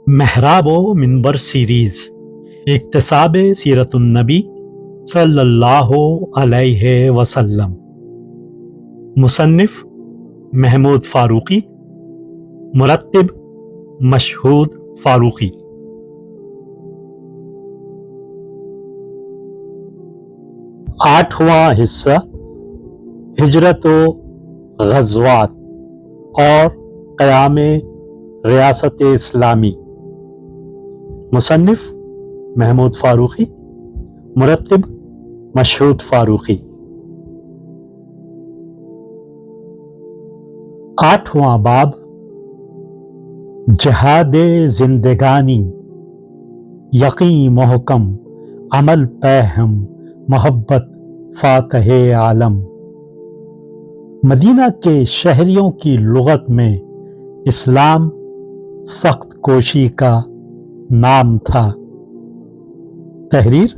محراب و منبر سیریز اکتساب سیرت النبی صلی اللہ علیہ وسلم، مصنف محمود فاروقی، مرتب مشہود فاروقی۔ آٹھواں حصہ ہجرت و غزوات اور قیام ریاست اسلامی، مصنف محمود فاروقی، مرتب مشہود فاروقی۔ آٹھواں باب جہاد زندگانی، یقین محکم عمل پہم محبت فاتح عالم۔ مدینہ کے شہریوں کی لغت میں اسلام سخت کوشی کا نام تھا۔ تحریر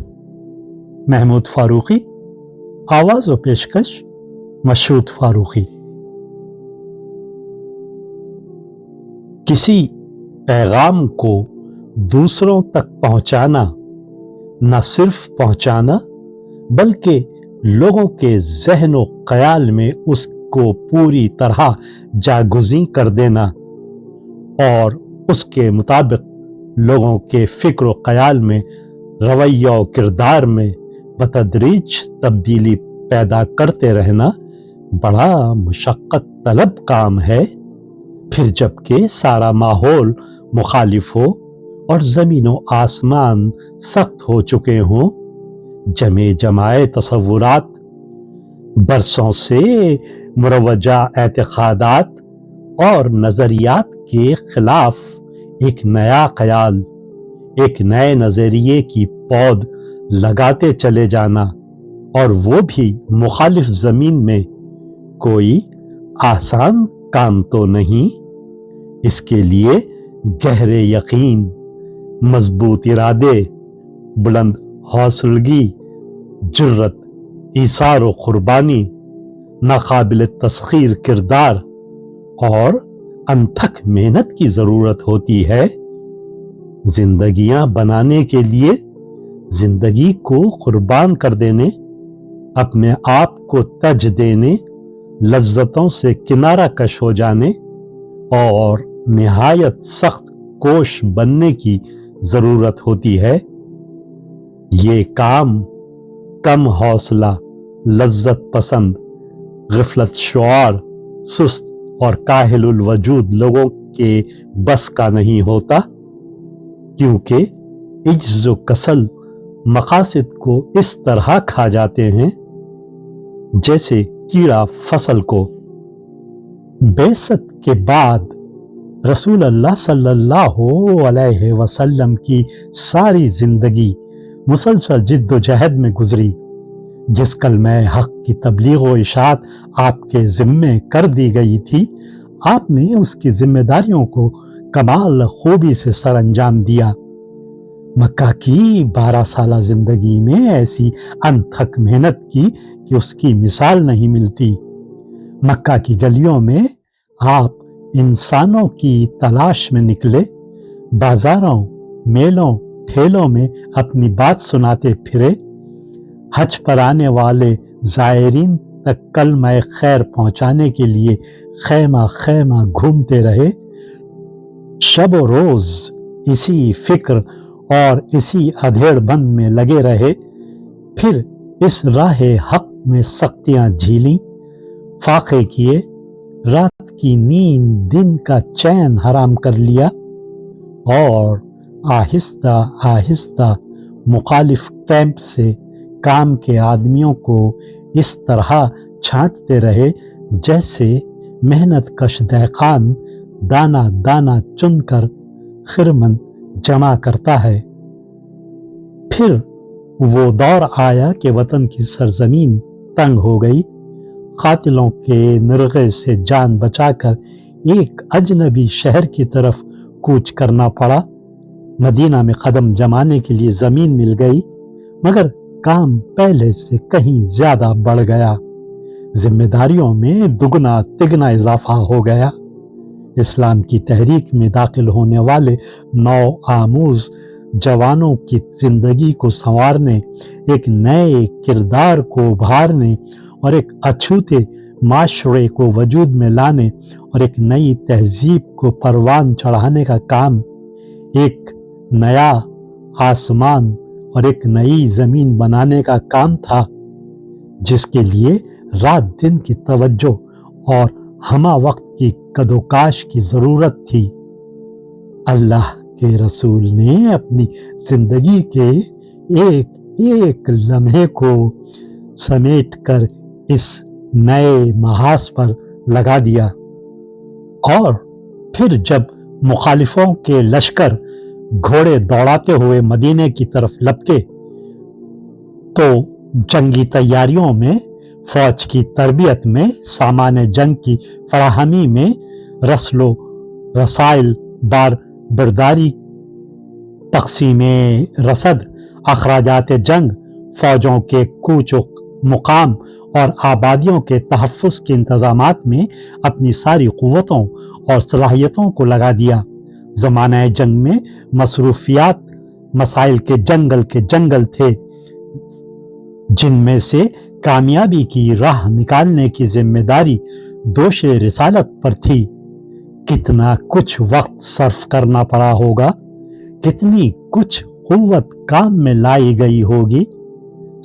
محمود فاروقی، آواز و پیشکش مشہود فاروقی۔ کسی پیغام کو دوسروں تک پہنچانا، نہ صرف پہنچانا بلکہ لوگوں کے ذہن و خیال میں اس کو پوری طرح جاگزیں کر دینا اور اس کے مطابق لوگوں کے فکر و خیال میں، رویہ و کردار میں بتدریج تبدیلی پیدا کرتے رہنا بڑا مشقت طلب کام ہے۔ پھر جب کہ سارا ماحول مخالف ہو اور زمین و آسمان سخت ہو چکے ہوں، جمائے تصورات، برسوں سے مروجہ اعتقادات اور نظریات کے خلاف ایک نیا خیال، ایک نئے نظریے کی پود لگاتے چلے جانا، اور وہ بھی مخالف زمین میں، کوئی آسان کام تو نہیں۔ اس کے لیے گہرے یقین، مضبوط ارادے، بلند حوصلگی، جرت، ایثار و قربانی، ناقابل تسخیر کردار اور انتھک محنت کی ضرورت ہوتی ہے۔ زندگیاں بنانے کے لیے زندگی کو قربان کر دینے، اپنے آپ کو تج دینے، لذتوں سے کنارہ کش ہو جانے اور نہایت سخت کوش بننے کی ضرورت ہوتی ہے۔ یہ کام کم حوصلہ، لذت پسند، غفلت شعار، سست اور کاہل الوجود لوگوں کے بس کا نہیں ہوتا، کیونکہ عجز و کسل مقاصد کو اس طرح کھا جاتے ہیں جیسے کیڑا فصل کو۔ بعثت کے بعد رسول اللہ صلی اللہ علیہ وسلم کی ساری زندگی مسلسل جد و جہد میں گزری۔ جس کلمہ حق کی تبلیغ و اشاعت آپ کے ذمے کر دی گئی تھی، آپ نے اس کی ذمہ داریوں کو کمال خوبی سے سر انجام دیا۔ مکہ کی 12 سالہ زندگی میں ایسی انتھک محنت کی کہ اس کی مثال نہیں ملتی۔ مکہ کی گلیوں میں آپ انسانوں کی تلاش میں نکلے، بازاروں، میلوں، ٹھیلوں میں اپنی بات سناتے پھرے، حج پر آنے والے زائرین تک کلمہ خیر پہنچانے کے لیے خیمہ خیمہ گھومتے رہے، شب و روز اسی فکر اور اسی ادھیڑ بند میں لگے رہے، پھر اس راہ حق میں سختیاں جھیلیں، فاقے کیے، رات کی نیند دن کا چین حرام کر لیا، اور آہستہ آہستہ مخالف کیمپ سے کام کے آدمیوں کو اس طرح چھانٹتے رہے جیسے محنت کش دہقان دانہ دانہ چن کر خرمن جمع کرتا ہے۔ پھر وہ دور آیا کہ وطن کی سرزمین تنگ ہو گئی، قاتلوں کے نرغے سے جان بچا کر ایک اجنبی شہر کی طرف کوچ کرنا پڑا۔ مدینہ میں قدم جمانے کے لیے زمین مل گئی، مگر کام پہلے سے کہیں زیادہ بڑھ گیا، ذمہ داریوں میں دگنا تگنا اضافہ ہو گیا۔ اسلام کی تحریک میں داخل ہونے والے نو آموز جوانوں کی زندگی کو سنوارنے، ایک نئے کردار کو ابھارنے اور ایک اچھوتے معاشرے کو وجود میں لانے اور ایک نئی تہذیب کو پروان چڑھانے کا کام، ایک نیا آسمان اور ایک نئی زمین بنانے کا کام تھا، جس کے لیے رات دن کی توجہ اور ہمہ وقت کی کدوکاش کی ضرورت تھی۔ اللہ کے رسول نے اپنی زندگی کے ایک ایک لمحے کو سمیٹ کر اس نئے محاذ پر لگا دیا، اور پھر جب مخالفوں کے لشکر گھوڑے دوڑاتے ہوئے مدینے کی طرف لپکے تو جنگی تیاریوں میں، فوج کی تربیت میں، سامان جنگ کی فراہمی میں، رسل و رسائل بار برداری، تقسیم رسد، اخراجات جنگ، فوجوں کے کوچ و مقام اور آبادیوں کے تحفظ کے انتظامات میں اپنی ساری قوتوں اور صلاحیتوں کو لگا دیا۔ زمانہ جنگ میں مصروفیات مسائل کے جنگل تھے، جن میں سے کامیابی کی راہ نکالنے کی ذمہ داری دوش رسالت پر تھی۔ کتنا کچھ وقت صرف کرنا پڑا ہوگا، کتنی کچھ قوت کام میں لائی گئی ہوگی،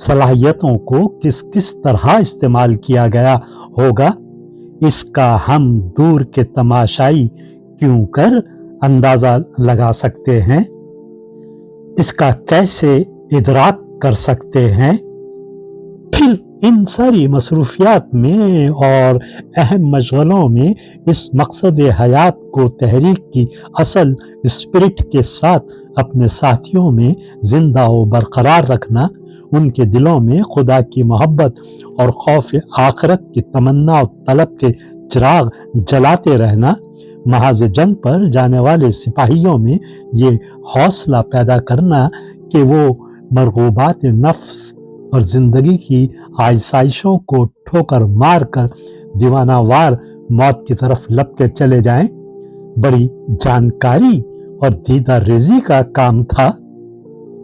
صلاحیتوں کو کس طرح استعمال کیا گیا ہوگا، اس کا ہم دور کے تماشائی کیوں کر اندازہ لگا سکتے ہیں، اس کا کیسے ادراک کر سکتے ہیں۔ پھر ان ساری مصروفیات میں اور اہم مشغلوں میں اس مقصد حیات کو تحریک کی اصل اسپرٹ کے ساتھ اپنے ساتھیوں میں زندہ و برقرار رکھنا، ان کے دلوں میں خدا کی محبت اور خوف آخرت کی تمنا و طلب کے چراغ جلاتے رہنا، محاذ جنگ پر جانے والے سپاہیوں میں یہ حوصلہ پیدا کرنا کہ وہ مرغوبات نفس اور زندگی کی آسائشوں کو ٹھوکر مار کر دیوانہ وار موت کی طرف لپ کے چلے جائیں، بڑی جانکاری اور دیدہ ریزی کا کام تھا۔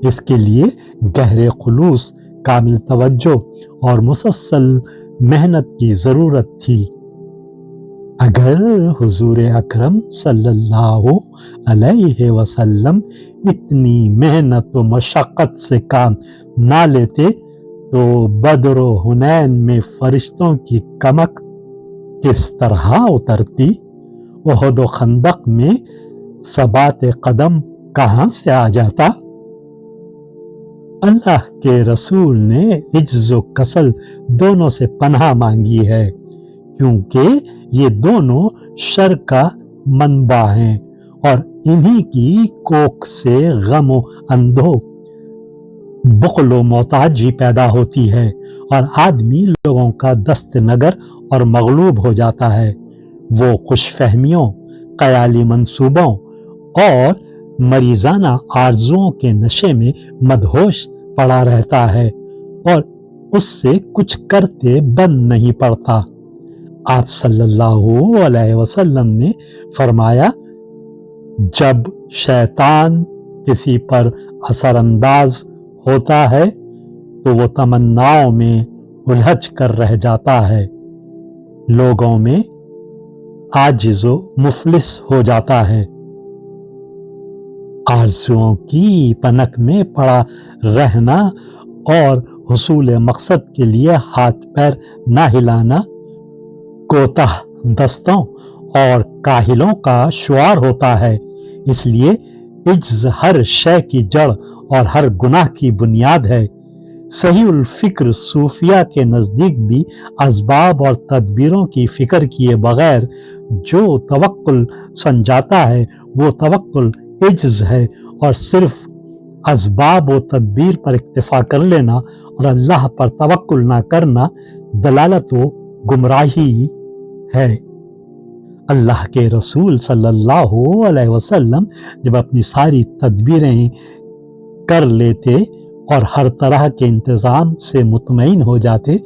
اس کے لیے گہرے خلوص، کامل توجہ اور مسلسل محنت کی ضرورت تھی۔ اگر حضور اکرم صلی اللہ علیہ وسلم اتنی محنت و مشقت سے کام نہ لیتے تو بدر و حنین میں فرشتوں کی کمک کس طرح اترتی، احد و خندق میں ثبات قدم کہاں سے آ جاتا۔ اللہ کے رسول نے عجز و کسل دونوں سے پناہ مانگی ہے، کیونکہ یہ دونوں شر کا منبع ہیں اور انہی کی کوکھ سے غم و اندوہ، بخل و محتاجی پیدا ہوتی ہے اور آدمی لوگوں کا دست نگر اور مغلوب ہو جاتا ہے۔ وہ خوش فہمیوں، خیالی منصوبوں اور مریضانہ آرزوؤں کے نشے میں مدہوش پڑا رہتا ہے اور اس سے کچھ کرتے بند نہیں پڑتا۔ آپ صلی اللہ علیہ وسلم نے فرمایا، جب شیطان کسی پر اثر انداز ہوتا ہے تو وہ تمناؤں میں الجھ کر رہ جاتا ہے، لوگوں میں عاجز و مفلس ہو جاتا ہے، آرزوؤں کی پنک میں پڑا رہنا اور حصول مقصد کے لیے ہاتھ پیر نہ ہلانا کوتاہ دستوں اور کاہلوں کا شعار ہوتا ہے۔ اس لیے عجز ہر شے کی جڑ اور ہر گناہ کی بنیاد ہے۔ صحیح الفکر صوفیہ کے نزدیک بھی اسباب اور تدبیروں کی فکر کیے بغیر جو توکل سمجھاتا ہے وہ توکل عجز ہے، اور صرف اسباب و تدبیر پر اکتفا کر لینا اور اللہ پر توکل نہ کرنا دلالت و گمراہی ہے۔ اللہ کے رسول صلی اللہ علیہ وسلم جب اپنی ساری تدبیریں کر لیتے اور ہر طرح کے انتظام سے مطمئن ہو جاتے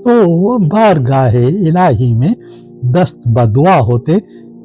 تو وہ بارگاہ الہی میں دست بدعا ہوتے